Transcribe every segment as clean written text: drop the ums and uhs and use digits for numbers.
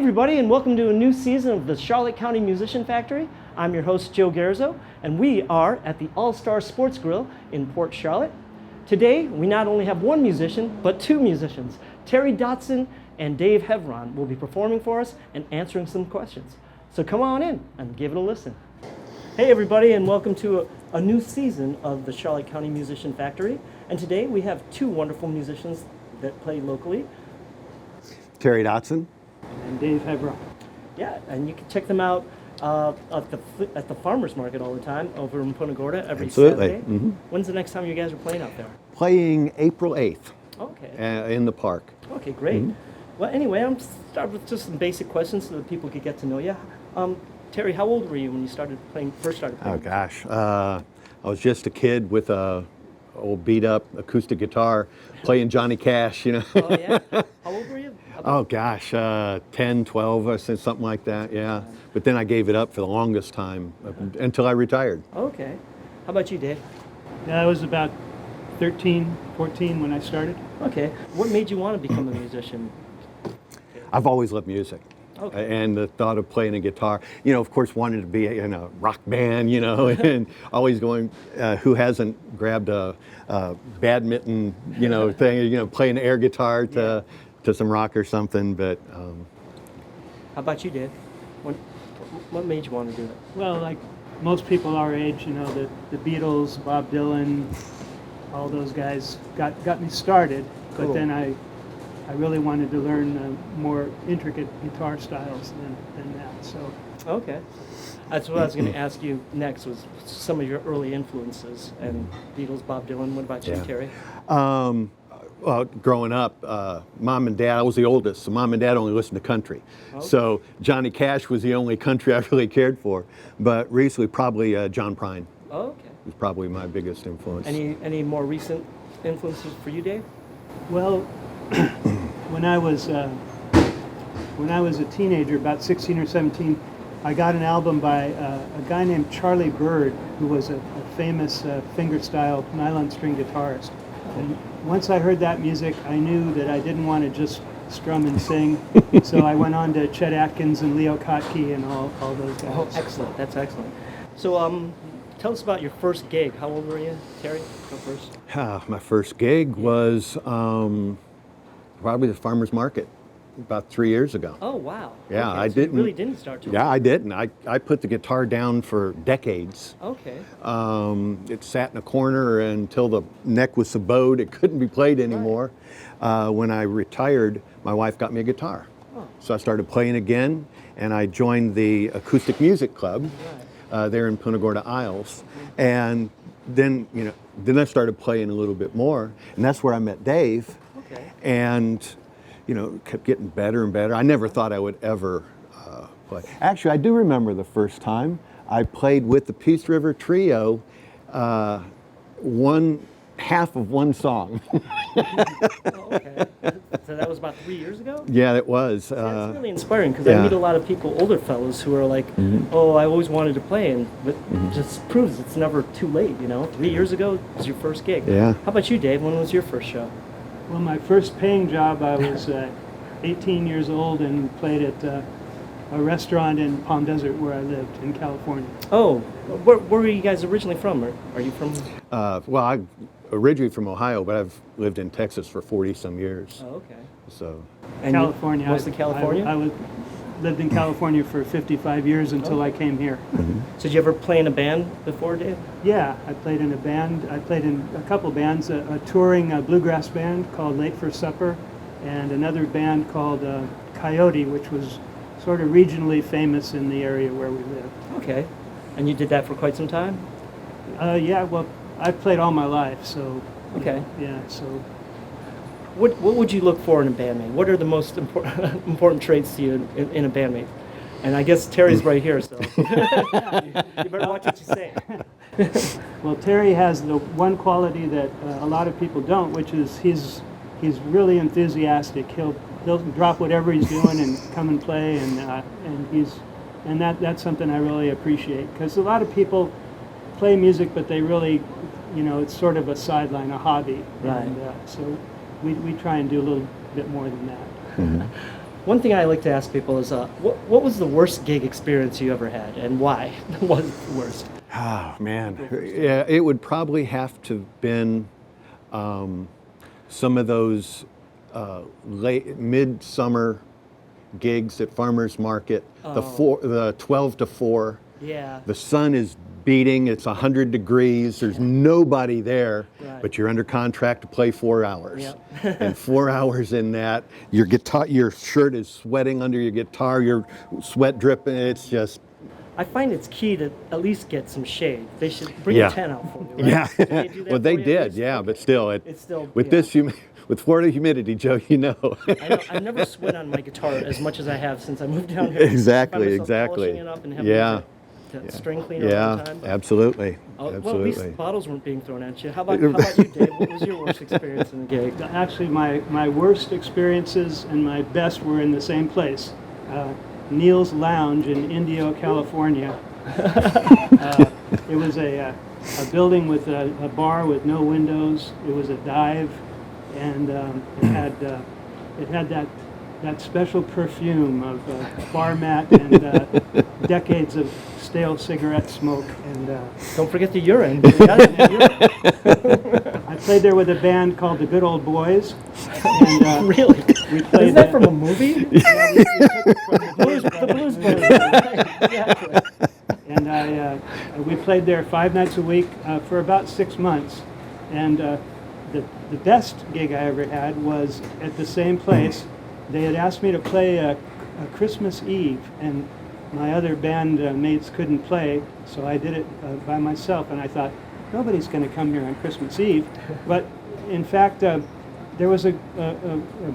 everybody, and welcome to a new season of the Charlotte County Musician Factory. I'm your host, Joe Garzo, and we are at the All-Star Sports Grill in Port Charlotte. Today, we not only have one musician, but two musicians. Terry Dotson and Dave Heverson will be performing for us and answering some questions. So come on in and give it a listen. Hey everybody, and welcome to a new season of the Charlotte County Musician Factory. And today we have two wonderful musicians that play locally. Terry Dotson. And Dave Heverson. Yeah, and you can check them out at the farmers market all the time over in Punta Gorda every Absolutely. Saturday. Mm-hmm. When's the next time you guys are playing out there? Playing April 8th Okay. in the park. Okay, great. Mm-hmm. Well, anyway, I'm start with just some basic questions so that people could get to know you. Terry, how old were you when you first started playing? Oh gosh, I was just a kid with a old beat up acoustic guitar playing Johnny Cash, you know. Oh yeah? How old were you? Oh gosh, 10, 12 or something like that, yeah. But then I gave it up for the longest time until I retired. Okay. How about you, Dave? Yeah, I was about 13, 14 when I started. Okay. What made you want to become a musician? I've always loved music. Okay. And the thought of playing a guitar, you know, of course, wanted to be in a rock band, you know, and always going, who hasn't grabbed a badminton, you know, thing, you know, playing air guitar to some rock or something, but. How about you, Dave? What made you want to do it? Well, like most people our age, you know, the Beatles, Bob Dylan, all those guys got me started, Cool. but then I really wanted to learn more intricate guitar styles than that. So. Okay. That's what I was going to ask you next, was some of your early influences, and Beatles, Bob Dylan. What about you, Yeah. Terry? Well, growing up, Mom and Dad, I was the oldest, so Mom and Dad only listened to country. Okay. So Johnny Cash was the only country I really cared for. But recently, probably John Prine Okay. was probably my biggest influence. Any more recent influences for you, Dave? Well, when I was a teenager, about 16 or 17, I got an album by a guy named Charlie Bird, who was a famous fingerstyle nylon string guitarist. And once I heard that music, I knew that I didn't want to just strum and sing. So I went on to Chet Atkins and Leo Kottke and all those guys. Oh, excellent. That's excellent. So, tell us about your first gig. How old were you, Terry? Go first. My first gig was probably the farmer's market about 3 years ago. Oh, wow. Yeah, okay, I so didn't. You really didn't start to. Yeah, I didn't. I put the guitar down for decades. Okay. It sat in a corner until the neck was so bowed it couldn't be played anymore. When I retired, my wife got me a guitar. Oh. So I started playing again, and I joined the Acoustic Music Club there in Punta Gorda Isles. And then, then I started playing a little bit more, and that's where I met Dave. Okay. And kept getting better and better. I never thought I would ever play. Actually, I do remember the first time I played with the Peace River Trio, one half of one song. Oh, okay. So that was about 3 years ago? Yeah, it was. That's really inspiring, because yeah. I meet a lot of people, older fellows, who are like, oh, I always wanted to play, but it just proves it's never too late, 3 years ago was your first gig. Yeah. How about you, Dave? When was your first show? Well, my first paying job, I was 18 years old and played at a restaurant in Palm Desert where I lived in California. Oh, where were you guys originally from? Are you from? Well, I'm originally from Ohio, but I've lived in Texas for 40-some years. Oh, okay. So. And California. Mostly California? I lived in California for 55 years until I came here. So did you ever play in a band before, Dave? Yeah, I played in a band. I played in a couple bands, a touring bluegrass band called Late for Supper, and another band called Coyote, which was sort of regionally famous in the area where we lived. Okay. And you did that for quite some time? Yeah, well, I've played all my life, so. Okay. Yeah, so. What would you look for in a bandmate? What are the most important traits to you in a bandmate? And I guess Terry's right here, so you better watch what you say. Well, Terry has the one quality that a lot of people don't, which is he's really enthusiastic. He'll drop whatever he's doing and come and play, and that's something I really appreciate, because a lot of people play music, but they really, it's sort of a sideline, a hobby. Right. And so we try and do a little bit more than that. Mm-hmm. One thing I like to ask people is, what was the worst gig experience you ever had, and why was it the worst? Oh man, yeah, it would probably have to have been some of those late midsummer gigs at farmers market. The 12 to 4. Yeah. The sun is beating. It's 100 degrees. There's nobody there, Right. but you're under contract to play 4 hours. Yep. And 4 hours in that, your shirt is sweating under your guitar. Your sweat dripping. It's just. I find it's key to at least get some shade. They should bring a tent out for you, right? Yeah. Did they do that Well, they for you at did. least? Yeah, Okay. but still, It's still with yeah. this with Florida humidity, Joe, you know. I never sweat on my guitar as much as I have since I moved down here. Exactly, I find myself exactly. polishing it up and having Yeah. that string cleaner all Yeah, the time. absolutely. Well, at Absolutely. least bottles weren't being thrown at you. How about you, Dave? What was your worst experience in a gig? Actually, my worst experiences and my best were in the same place, Neil's Lounge in Indio, California. It was a building with a bar with no windows. It was a dive, and it had that special perfume of bar mat and decades of stale cigarette smoke. And Don't forget the urine. You gotta do urine. I played there with a band called the Good Old Boys. And, Really? we played Is that from a movie? we took it from the Blues The Blues Brothers. Brothers. Exactly. And we played there 5 nights a week for about 6 months. And the best gig I ever had was at the same place. They had asked me to play a Christmas Eve, and my other band mates couldn't play, so I did it by myself. And I thought, nobody's going to come here on Christmas Eve. But in fact, there was a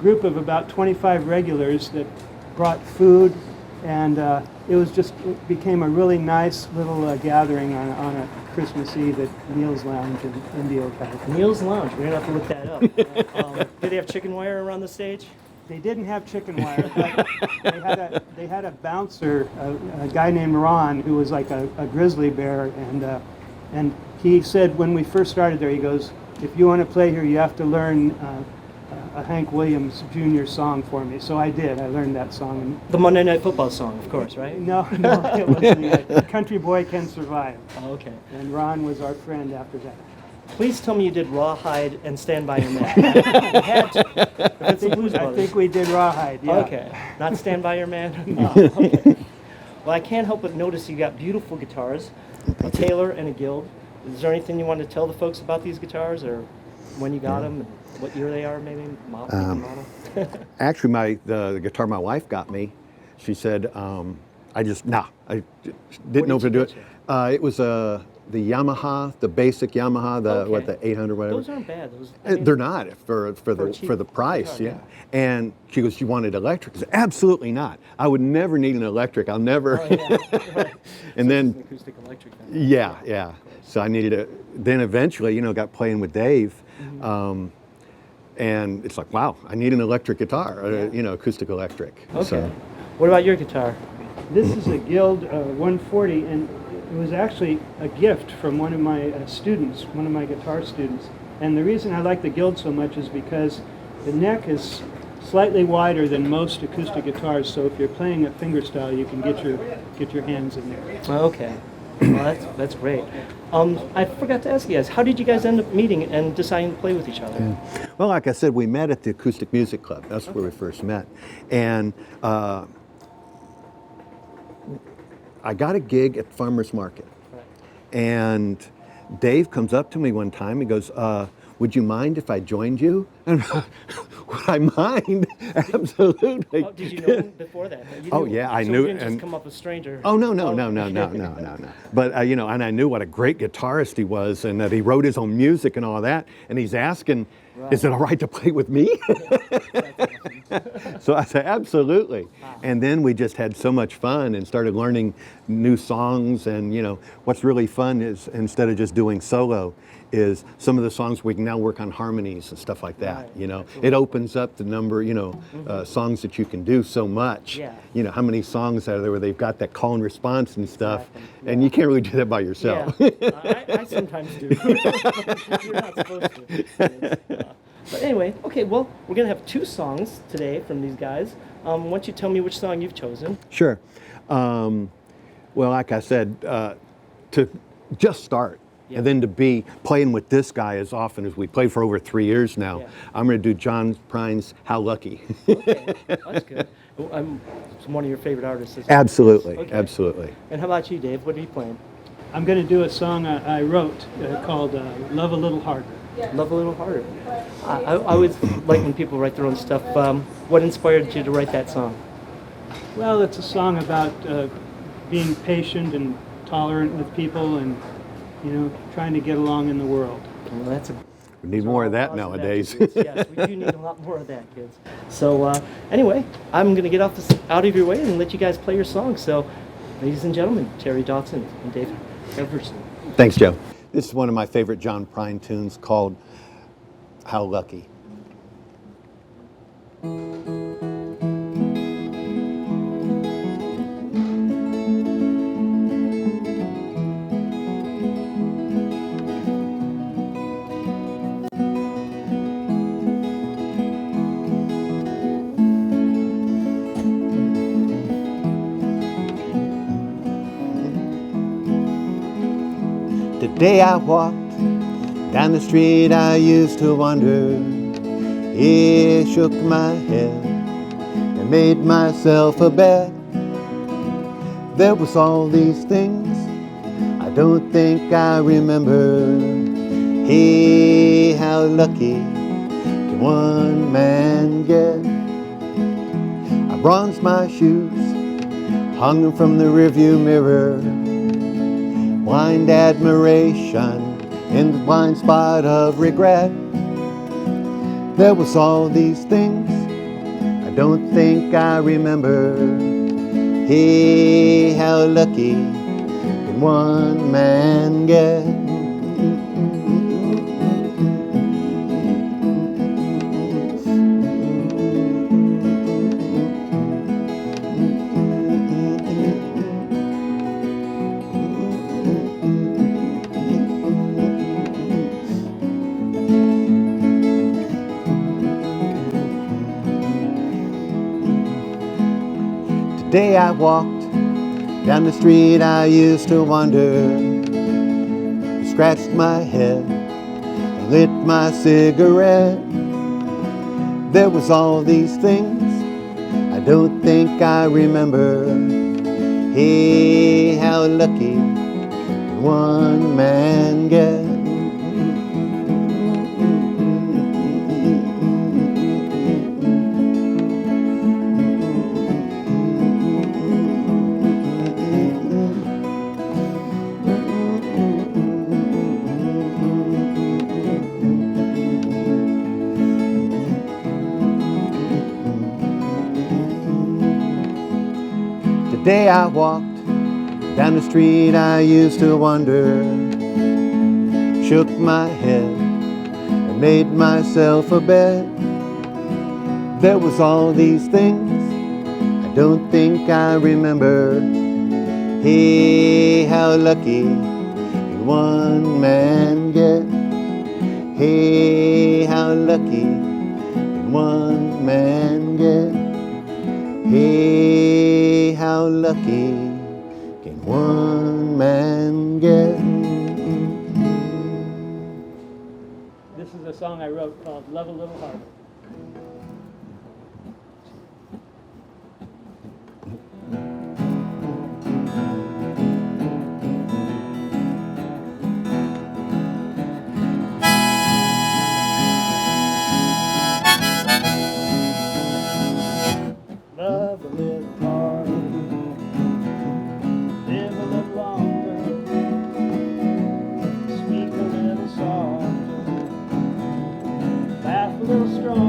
group of about 25 regulars that brought food, and it became a really nice little gathering on a Christmas Eve at Neil's Lounge in Indio, California. Neil's Lounge. We're gonna have to look that up. Did they have chicken wire around the stage? They didn't have chicken wire, but they had a bouncer, a guy named Ron, who was like a grizzly bear, and he said when we first started there, he goes, if you want to play here, you have to learn a Hank Williams Jr. song for me. So I did. I learned that song. The Monday Night Football song, of course, right? No, it was the Country Boy Can Survive. Oh, okay. And Ron was our friend after that. Please tell me you did Rawhide and Stand By Your Man. You had to. If it's the Blues I Brothers. think we did Rawhide, yeah. Okay. Not Stand By Your Man? Oh, okay. Well, I can't help but notice you got beautiful guitars, a Taylor and a Guild. Is there anything you want to tell the folks about these guitars, or when you got them, and what year they are, maybe? Model? Actually, the guitar my wife got me, she said, I didn't know if to do it. It was the Yamaha, the basic Yamaha, the 800 whatever. Those aren't bad. They're not for the price, guitar, yeah. And she goes, you wanted electric? I said, absolutely not. I would never need an electric. I'll never. Oh, yeah. Right. And So then, it's an acoustic electric then. yeah. So I needed it. Then eventually, got playing with Dave. And it's like, wow, I need an electric guitar, acoustic electric. Okay. So, What about your guitar? This is a Guild 140, and it was actually a gift from one of my students, one of my guitar students. And the reason I like the Guild so much is because the neck is slightly wider than most acoustic guitars, so if you're playing a fingerstyle, you can get your hands in there. Okay. Well, that's great. I forgot to ask you guys, how did you guys end up meeting and deciding to play with each other? well, like I said, we met at the Acoustic Music Club. That's where we first met. And I got a gig at Farmers Market. Right. And Dave comes up to me one time. He goes, would you mind if I joined you? And would I mind? Absolutely. Oh, did you know him before that? You Oh, knew- yeah, I so knew- You didn't just and- come up a stranger. Oh, no. But, and I knew what a great guitarist he was, and that he wrote his own music and all that. And he's asking, is it all right to play with me? So I said, absolutely. Wow. And then we just had so much fun and started learning new songs. And, what's really fun is instead of just doing solo, is some of the songs we can now work on harmonies and stuff like that. Right. It opens up the number, songs that you can do so much. Yeah. How many songs are there where they've got that call and response and stuff, Exactly. and you can't really do that by yourself. Yeah, I sometimes do. You're not supposed to. But anyway, okay, well, we're going to have 2 songs today from these guys. Why don't you tell me which song you've chosen? Sure. Well, like I said, to just start and then to be playing with this guy as often as we played for over 3 years now, I'm going to do John Prine's How Lucky. Okay, that's good. It's one of your favorite artists, isn't it? Absolutely, Okay. absolutely. And how about you, Dave? What are you playing? I'm going to do a song I wrote called Love a Little Harder. Love a Little Harder. I always like when people write their own stuff. What inspired you to write that song? Well, it's a song about being patient and tolerant with people and, trying to get along in the world. Well, that's a We need more of that positive nowadays. attributes. Yes, we do need a lot more of that, kids. So anyway, I'm going to get out of your way and let you guys play your song. So, ladies and gentlemen, Terry Dotson and Dave Heverson. Thanks, Joe. This is one of my favorite John Prine tunes called How Lucky. Today I walked down the street I used to wander. It shook my head and made myself a bed. There was all these things I don't think I remember. Hey, how lucky can one man get? I bronzed my shoes, hung them from the rearview mirror. Blind admiration in the blind spot of regret. There was all these things I don't think I remember. Hey, how lucky can one man get? Today I walked down the street I used to wander. I scratched my head and lit my cigarette. There was all these things I don't think I remember. Hey, how lucky can one man get? Today I walked down the street I used to wander. Shook my head and made myself a bed. There was all these things I don't think I remember. Hey, how lucky can one man get? Hey, how lucky can one man get? Hey, how lucky can one man get? This is a song I wrote called Love a Little Harder. Love a little harder, live a little longer, speak a little softer, laugh a little stronger.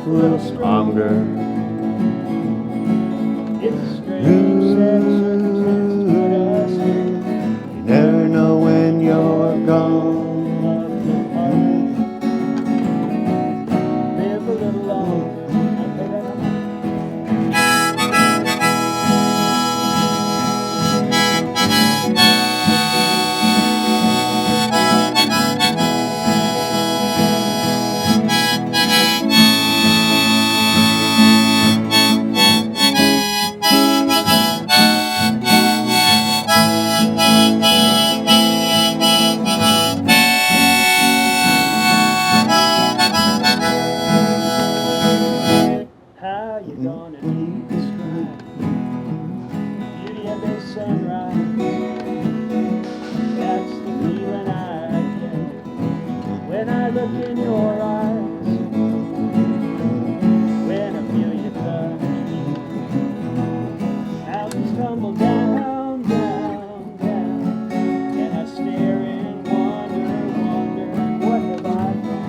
laugh a little stronger. It's a strange set of circumstances put us here. You never know when you're gone. Live a little longer. How you gonna describe the beauty of this sunrise? That's the feeling I get when I look in your eyes. When I feel you touch me, mountains tumble down, down, down, and I stare in wonder, what have I found?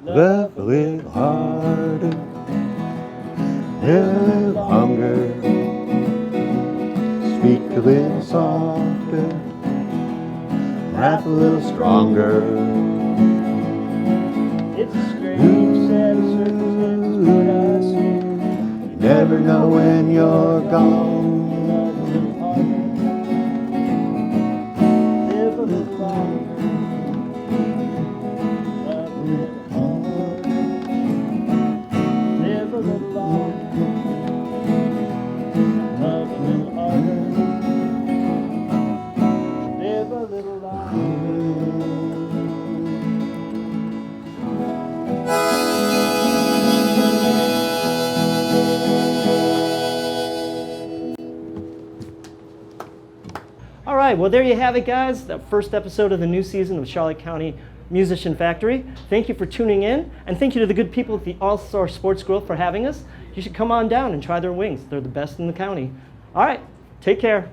Love a little harder, live a little longer, speak a little softer, laugh a little stronger. It's a strange set of circumstances put us here. You never know when you're gone. Love a little harder, live a little longer. Love a little harder, live a little longer. Love a little harder, live a little longer. All right, well, there you have it, guys. The first episode of the new season of Charlotte County Musician Factory. Thank you for tuning in, and thank you to the good people at the All-Star Sports Grill for having us. You should come on down and try their wings. They're the best in the county. All right, take care.